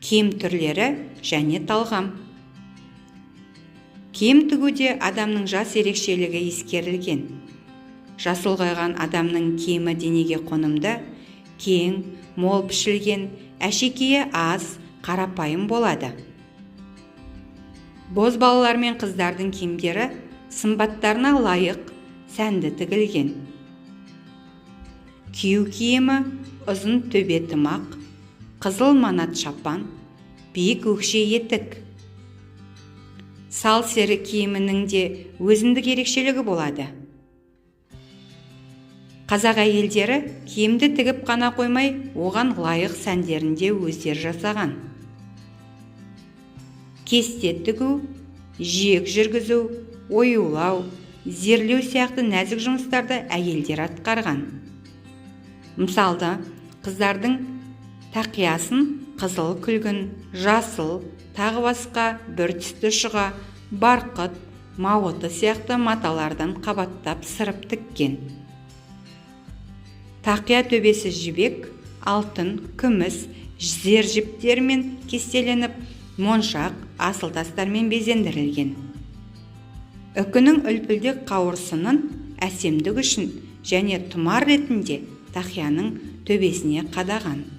киім түрлері және талғам. Киім тігуде адамның жас ерекшелігі ескерілген. Жас ұлғайған адамның киімі денеге қонымды, кең, мол пішілген, әшекейі аз, қарапайым болады. Боз балалар мен қыздардың киімдері сымбаттарына лайық, сәнді тігілген. Кию киімі ұзын төбе тымақ, қызыл манат шапан, биік өкше етік. Сал сері киімінің де өзіндік ерекшелігі болады. Қазақ әйелдері киімді тігіп қана қоймай, оған лайық сәндерін де өздері жасаған. Кесте тігу, жиек жүргізу, оюлау, зерлеу сияқты нәзік жұмыстарды әйелдер атқарған. Мысалда, қыздардың тақиясын қызыл күлгін, жасыл, тағы басқа бір түсті шұға, барқыт, мауыты сияқты маталардан қабаттап сырып тіккен. Тақия төбесі жібек, алтын, күміс, зер жіптермен кестеленіп, моншақ, асыл тастармен безендірілген. Үкінің үлпілдек қауырсынын әсемдік үшін және тұмар ретінде тақияның төбесіне қадаған.